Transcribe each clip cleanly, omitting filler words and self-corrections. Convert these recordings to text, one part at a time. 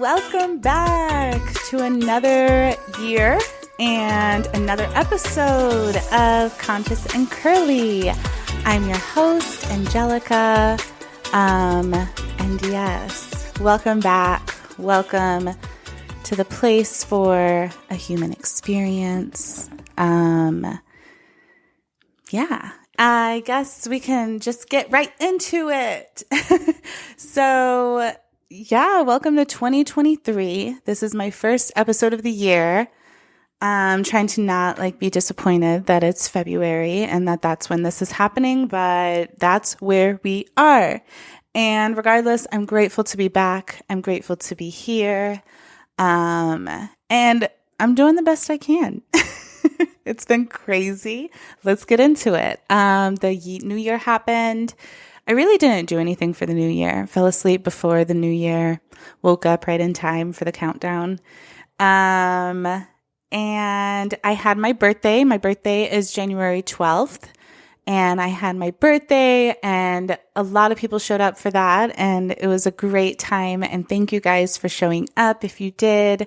Welcome back to another year and another episode of Conscious and Curly. I'm your host, Angelica. And yes, welcome back. Welcome to the place for a human experience. Yeah, I guess we can just get right into it. So, yeah, welcome to 2023. This is my first episode of the year. I'm trying to not be disappointed that it's February and that's when this is happening, but that's where we are. And regardless, I'm grateful to be back. I'm grateful to be here. And I'm doing the best I can. It's been crazy. Let's get into it. The new year happened. I really didn't do anything for the new year. Fell asleep before the new year. Woke up right in time for the countdown. And I had my birthday. My birthday is January 12th. And I had my birthday and a lot of people showed up for that. And it was a great time. And thank you guys for showing up if you did.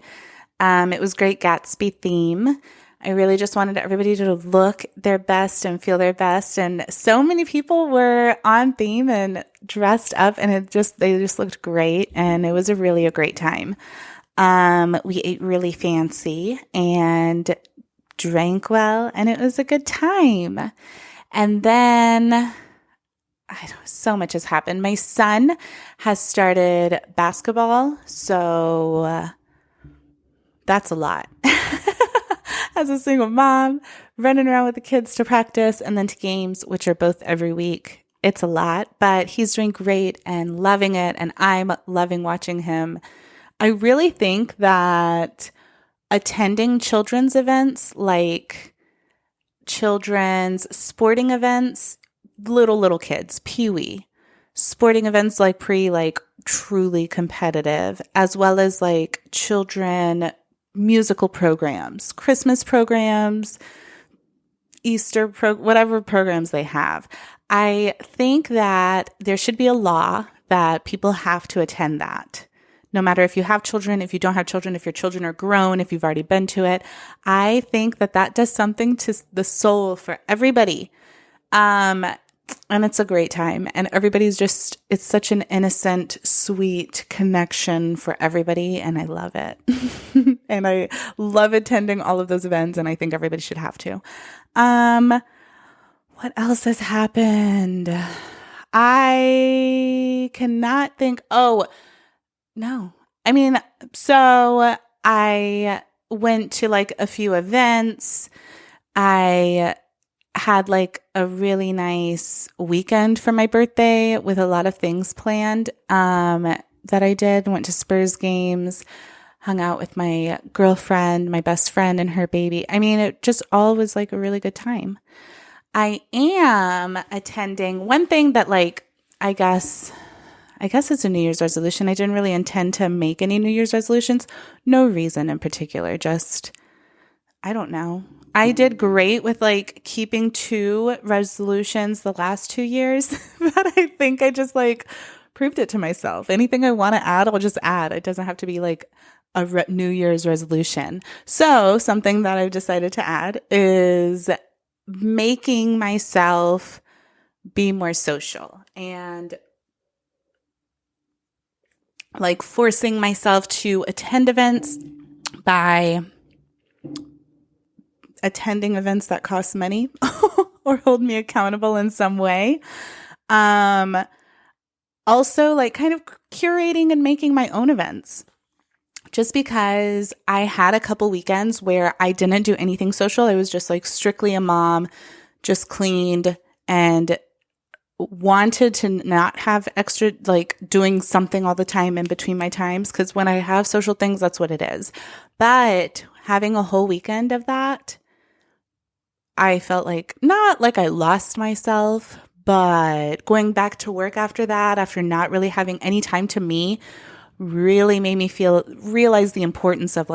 It was great Gatsby theme. I really just wanted everybody to look their best and feel their best. And so many people were on theme and dressed up and they just looked great. And it was a great time. We ate really fancy and drank well, and it was a good time. And then so much has happened. My son has started basketball, so that's a lot. As a single mom, running around with the kids to practice and then to games, which are both every week. It's a lot, but he's doing great and loving it, and I'm loving watching him. I really think that attending children's events, like children's sporting events, little kids, peewee, sporting events like truly competitive, as well as children musical programs, Christmas programs, Easter, whatever programs they have. I think that there should be a law that people have to attend that. No matter if you have children, if you don't have children, if your children are grown, if you've already been to it. I think that does something to the soul for everybody. And it's a great time. And everybody's it's such an innocent, sweet connection for everybody. And I love it. And I love attending all of those events. And I think everybody should have to. What else has happened? I cannot think. Oh, no. So I went to a few events. I had a really nice weekend for my birthday with a lot of things planned that I did. Went to Spurs games, hung out with my girlfriend, my best friend, and her baby. It just all was a really good time. I am attending one thing that I guess it's a New Year's resolution. I didn't really intend to make any New Year's resolutions. No reason in particular. Just, I don't know. I did great with keeping 2 resolutions the last 2 years, but I think I just proved it to myself. Anything I want to add, I'll just add. It doesn't have to be a New Year's resolution. So something that I've decided to add is making myself be more social and forcing myself to attend events by attending events that cost money or hold me accountable in some way. Also kind of curating and making my own events. Just because I had a couple weekends where I didn't do anything social. I was just strictly a mom, just cleaned and wanted to not have extra, doing something all the time in between my times. Because when I have social things, that's what it is. But having a whole weekend of that, I felt not I lost myself, but going back to work after that, after not really having any time to me, really made me realize the importance of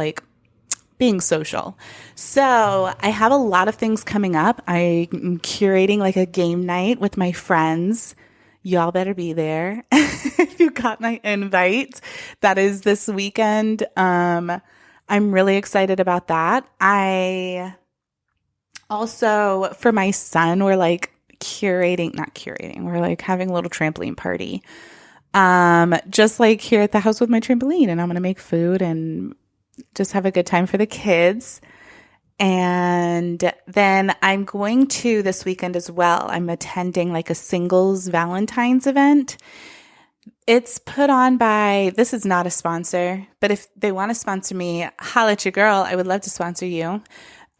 being social. So I have a lot of things coming up. I'm curating a game night with my friends Y'all better be there. If you got my invite, that is this weekend. I'm really excited about that. I also, for my son, we're like we're like having a little trampoline party. Just like here at the house with my trampoline, and I'm going to make food and just have a good time for the kids. And then I'm going to this weekend as well. I'm attending like a singles Valentine's event. It's put on by, this is not a sponsor, but if they want to sponsor me, holla at your girl. I would love to sponsor you.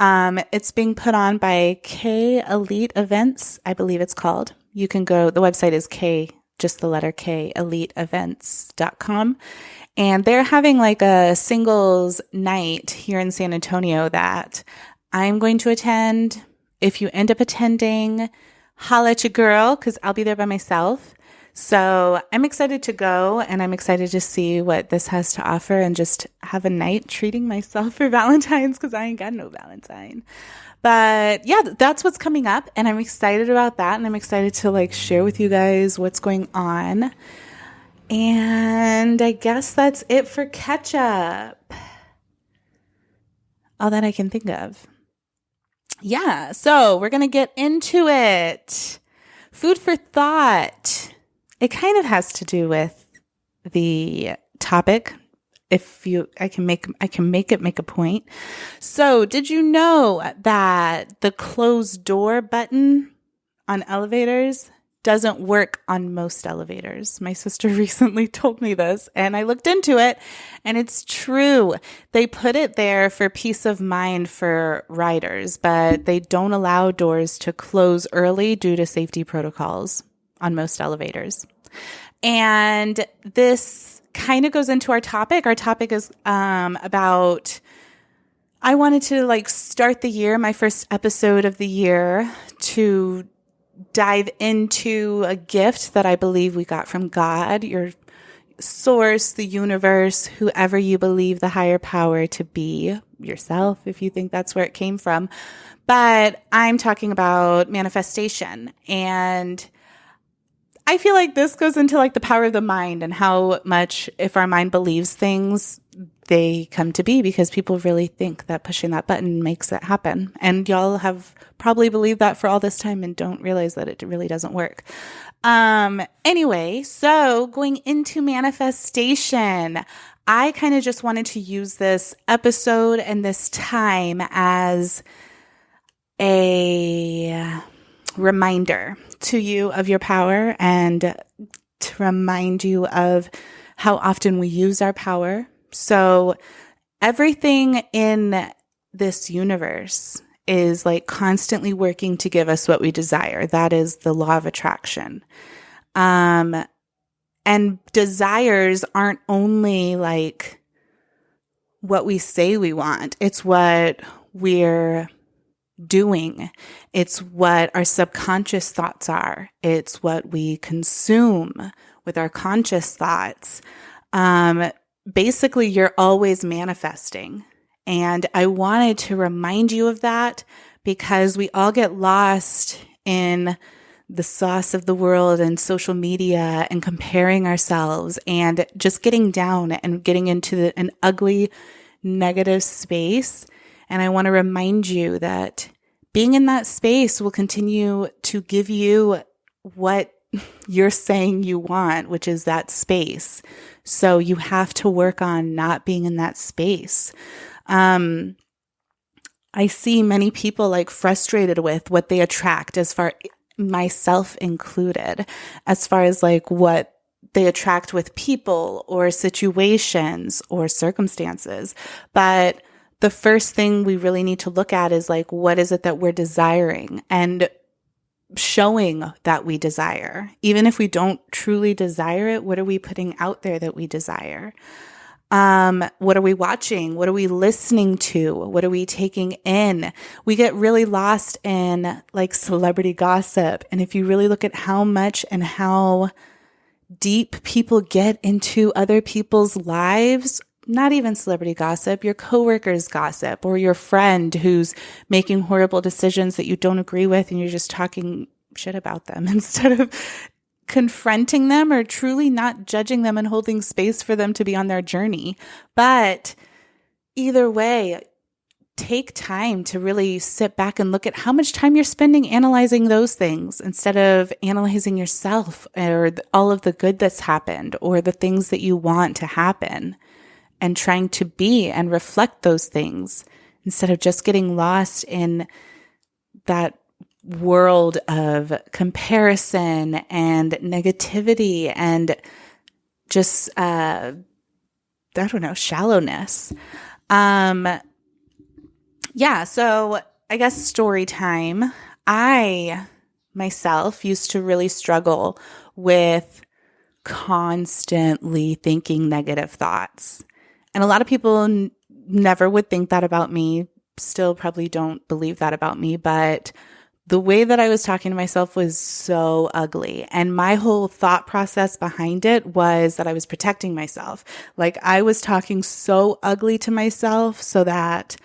It's being put on by K Elite Events, I believe it's called. You can go, the website is K, just the letter K, eliteevents.com. And they're having like a singles night here in San Antonio that I'm going to attend. If you end up attending, holla at your girl, because I'll be there by myself. So I'm excited to go, and I'm excited to see what this has to offer and just have a night treating myself for Valentine's, because I ain't got no Valentine. But yeah, that's what's coming up, and I'm excited about that, and I'm excited to like share with you guys what's going on. And I guess that's it for catch up. All that I can think of. Yeah, so we're going to get into it. Food for thought. It kind of has to do with the topic. I can make a point. So, did you know that the closed door button on elevators doesn't work on most elevators? My sister recently told me this, and I looked into it, and it's true. They put it there for peace of mind for riders, but they don't allow doors to close early due to safety protocols on most elevators. And this kind of goes into our topic. Our topic is about, I wanted to like start the year, my first episode of the year, to dive into a gift that I believe we got from God, your source, the universe, whoever you believe the higher power to be, yourself, if you think that's where it came from. But I'm talking about manifestation. And I feel like this goes into like the power of the mind and how much, if our mind believes things, they come to be, because people really think that pushing that button makes it happen. And y'all have probably believed that for all this time and don't realize that it really doesn't work. Anyway, so going into manifestation, I kind of just wanted to use this episode and this time as a reminder to you of your power, and to remind you of how often we use our power. So everything in this universe is like constantly working to give us what we desire. That is the law of attraction. And desires aren't only like what we say we want. It's what we're doing. It's what our subconscious thoughts are. It's what we consume with our conscious thoughts. Basically, you're always manifesting. And I wanted to remind you of that, because we all get lost in the sauce of the world and social media and comparing ourselves and just getting down and getting into an ugly, negative space. And I want to remind you that being in that space will continue to give you what you're saying you want, which is that space. So you have to work on not being in that space. I see many people like frustrated with what they attract, as far, myself included, as far as like what they attract with people or situations or circumstances. But the first thing we really need to look at is like, what is it that we're desiring, and showing that we desire. Even if we don't truly desire it, what are we putting out there that we desire? What are we watching? What are we listening to? What are we taking in? We get really lost in like celebrity gossip. And if you really look at how much and how deep people get into other people's lives, not even celebrity gossip, your coworkers gossip, or your friend who's making horrible decisions that you don't agree with, and you're just talking shit about them instead of confronting them or truly not judging them and holding space for them to be on their journey. But either way, take time to really sit back and look at how much time you're spending analyzing those things instead of analyzing yourself or all of the good that's happened or the things that you want to happen, and trying to be and reflect those things instead of just getting lost in that world of comparison and negativity and just, shallowness. So I guess story time. I myself used to really struggle with constantly thinking negative thoughts. And a lot of people never would think that about me, still probably don't believe that about me, but the way that I was talking to myself was so ugly. And my whole thought process behind it was that I was protecting myself. Like I was talking so ugly to myself so that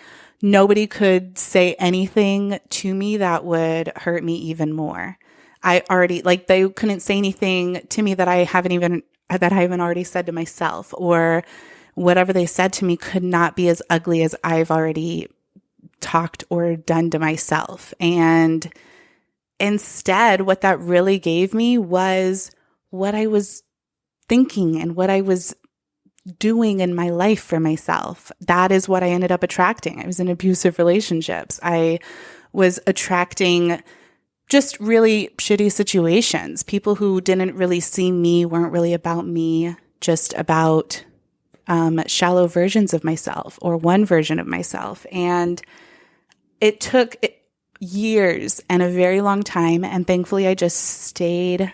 nobody could say anything to me that would hurt me even more. They couldn't say anything to me that I haven't already said to myself, or whatever they said to me could not be as ugly as I've already talked or done to myself. And instead, what that really gave me was what I was thinking and what I was doing in my life for myself. That is what I ended up attracting. I was in abusive relationships. I was attracting just really shitty situations. People who didn't really see me, weren't really about me, just about shallow versions of myself or one version of myself. And it took years and a very long time. And thankfully, I just stayed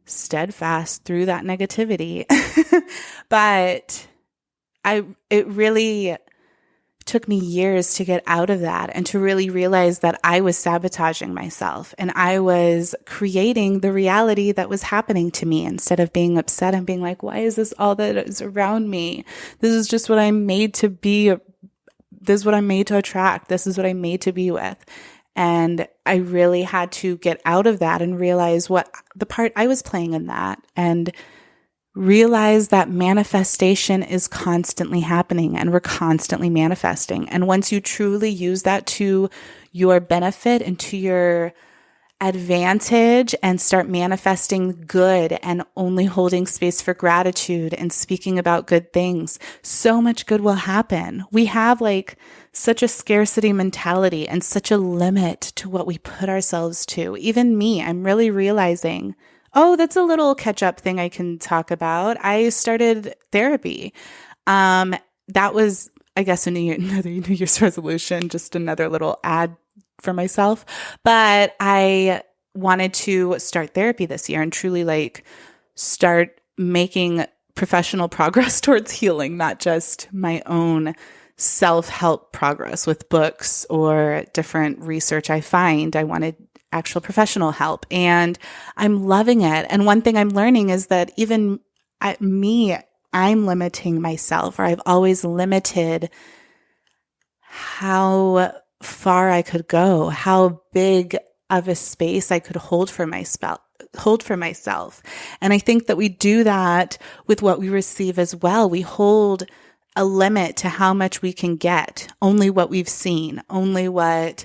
steadfast through that negativity. But it really took me years to get out of that and to really realize that I was sabotaging myself and I was creating the reality that was happening to me instead of being upset and being like, why is this all that is around me? This is just what I'm made to be. This is what I'm made to attract. This is what I'm made to be with. And I really had to get out of that and realize what the part I was playing in that, and realize that manifestation is constantly happening and we're constantly manifesting. And once you truly use that to your benefit and to your advantage and start manifesting good and only holding space for gratitude and speaking about good things, so much good will happen. We have such a scarcity mentality and such a limit to what we put ourselves to. Even me, I'm really realizing, oh, that's a little catch-up thing I can talk about. I started therapy. That was, I guess, another New Year's resolution, just another little ad for myself. But I wanted to start therapy this year and truly start making professional progress towards healing, not just my own self-help progress with books or different research I find. I wanted actual professional help, and I'm loving it. And one thing I'm learning is that even I'm limiting myself, or I've always limited how far I could go, how big of a space I could hold for myself. And I think that we do that with what we receive as well. We hold a limit to how much we can get, only what we've seen, only what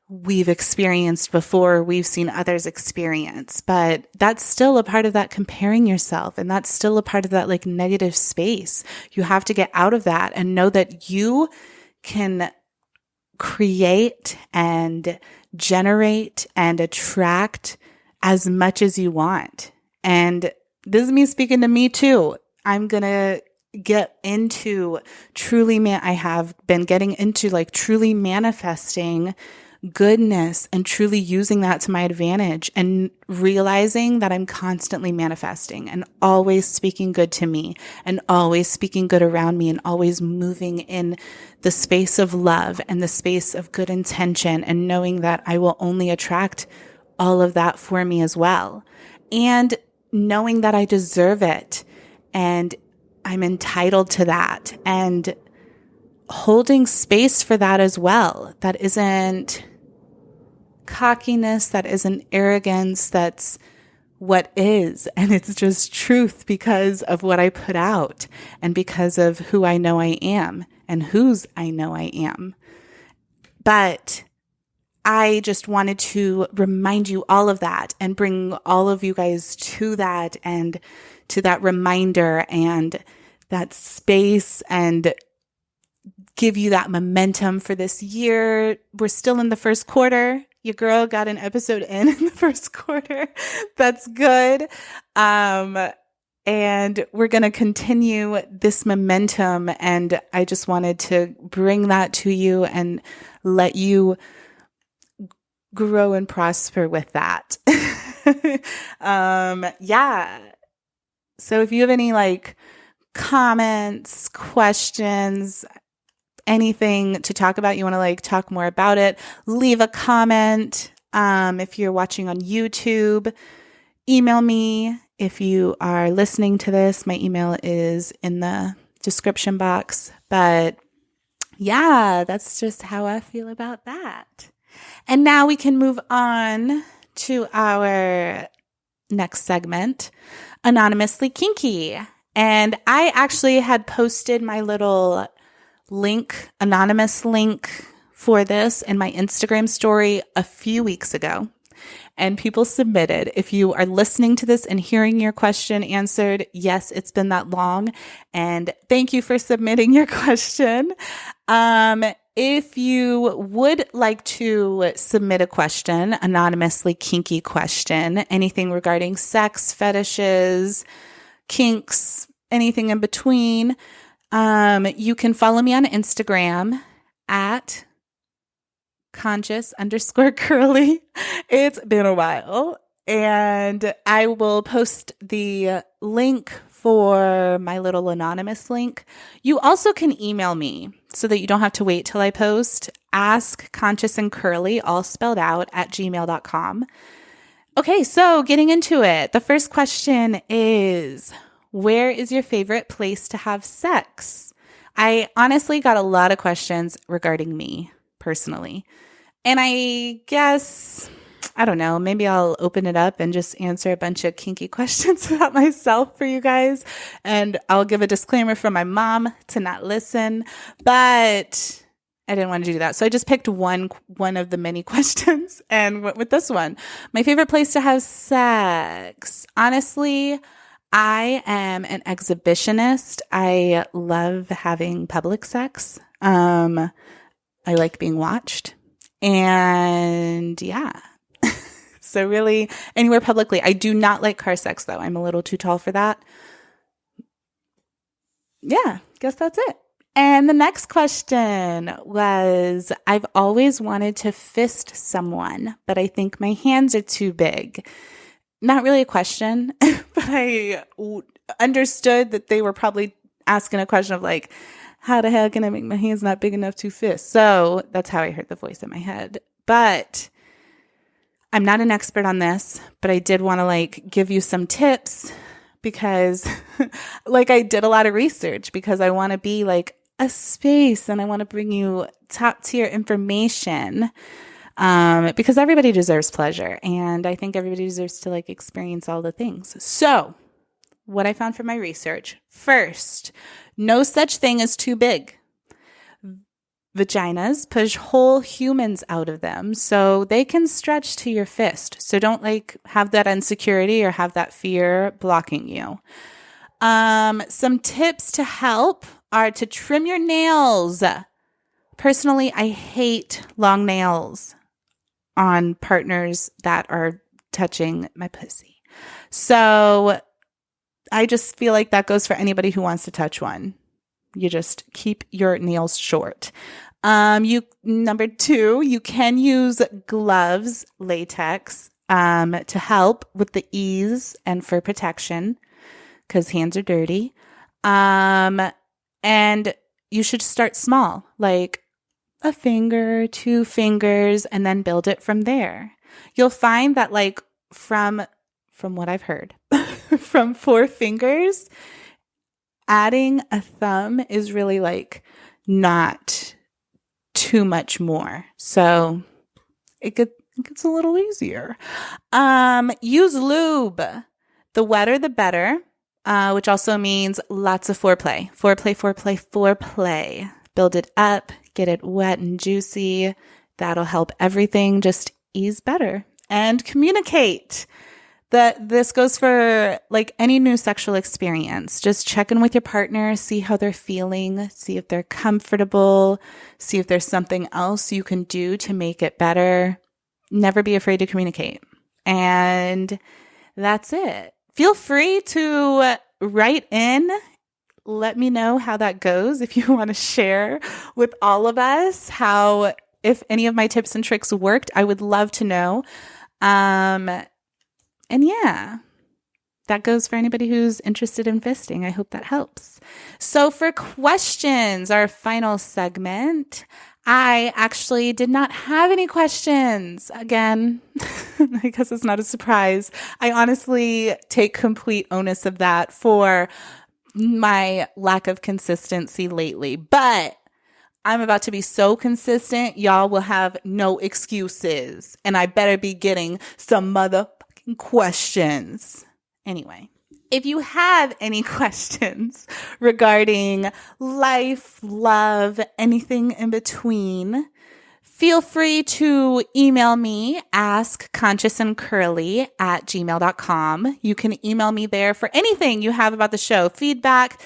we've experienced before we've seen others experience. But that's still a part of that comparing yourself. And that's still a part of that negative space. You have to get out of that and know that you can create and generate and attract as much as you want. And this is me speaking to me too. I'm going to get into I have been getting into truly manifesting goodness and truly using that to my advantage and realizing that I'm constantly manifesting and always speaking good to me and always speaking good around me and always moving in the space of love and the space of good intention, and knowing that I will only attract all of that for me as well. And knowing that I deserve it and I'm entitled to that, and holding space for that as well. That isn't cockiness, that isn't arrogance, that's what is, and it's just truth because of what I put out and because of who I know I am and whose I know I am. But I just wanted to remind you all of that and bring all of you guys to that and to that reminder and that space and give you that momentum for this year. We're still in the first quarter. Your girl got an episode in the first quarter. That's good. And we're going to continue this momentum. And I just wanted to bring that to you and let you grow and prosper with that. Yeah. So if you have any like comments, questions, anything to talk about, you want to like talk more about it, leave a comment. If you're watching on YouTube, email me. If you are listening to this, my email is in the description box. But yeah, that's just how I feel about that. And now we can move on to our next segment, Anonymously Kinky. And I actually had posted my little anonymous link for this in my Instagram story a few weeks ago. And people submitted. If you are listening to this and hearing your question answered, yes, it's been that long. And thank you for submitting your question. If you would like to submit a question, anonymously kinky question, anything regarding sex, fetishes, kinks, anything in between, you can follow me on Instagram at conscious_curly. It's been a while. And I will post the link for my little anonymous link. You also can email me so that you don't have to wait till I post. Ask conscious and curly, all spelled out, at gmail.com. Okay, so getting into it. The first question is, where is your favorite place to have sex? I honestly got a lot of questions regarding me personally. And I guess, I don't know, maybe I'll open it up and just answer a bunch of kinky questions about myself for you guys. And I'll give a disclaimer from my mom to not listen, but I didn't want to do that. So I just picked one of the many questions and went with this one. My favorite place to have sex. Honestly, I am an exhibitionist. I love having public sex. I like being watched. And yeah, so really anywhere publicly. I do not like car sex though. I'm a little too tall for that. Yeah, guess that's it. And the next question was, I've always wanted to fist someone, but I think my hands are too big. Not really a question, but I understood that they were probably asking a question of like, how the hell can I make my hands not big enough to fist? So that's how I heard the voice in my head. But I'm not an expert on this, but I did want to like give you some tips because like I did a lot of research because I want to be like a space and I want to bring you top tier information because everybody deserves pleasure. And I think everybody deserves to like experience all the things. So what I found from my research, first, no such thing as too big. Vaginas push whole humans out of them, so they can stretch to your fist. So don't like have that insecurity or have that fear blocking you. Some tips to help are to trim your nails. Personally, I hate long nails on partners that are touching my pussy. So I just feel like that goes for anybody who wants to touch one. You just keep your nails short. Number 2, you can use gloves, latex, to help with the ease and for protection because hands are dirty. And you should start small, like a finger, 2 fingers, and then build it from there. You'll find that like from what I've heard, from 4 fingers, adding a thumb is really like not too much more. So it gets a little easier. Use lube. The wetter, the better, which also means lots of foreplay. Foreplay. Build it up, get it wet and juicy. That'll help everything just ease better. And communicate. This goes for like any new sexual experience. Just check in with your partner, see how they're feeling, see if they're comfortable, see if there's something else you can do to make it better. Never be afraid to communicate. And that's it. Feel free to write in. Let me know how that goes if you want to share with all of us how, if any of my tips and tricks worked, I would love to know. And yeah, that goes for anybody who's interested in fisting. I hope that helps. So for questions, our final segment, I actually did not have any questions. Again, I guess it's not a surprise. I honestly take complete onus of that for my lack of consistency lately. But I'm about to be so consistent, y'all will have no excuses. And I better be getting some motherfucking questions. Anyway, if you have any questions regarding life, love, anything in between, feel free to email me, askconsciousandcurly@gmail.com. You can email me there for anything you have about the show, feedback,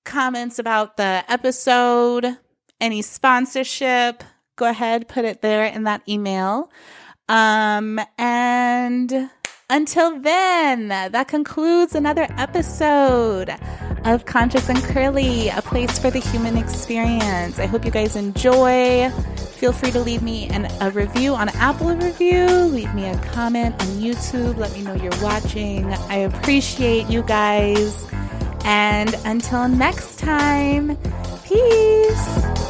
comments about the episode, any sponsorship. Go ahead, put it there in that email. And until then, that concludes another episode of Conscious and Curly, a place for the human experience. I hope you guys enjoy. Feel free to leave me a review on Apple Review. Leave me a comment on YouTube. Let me know you're watching. I appreciate you guys. And until next time, peace.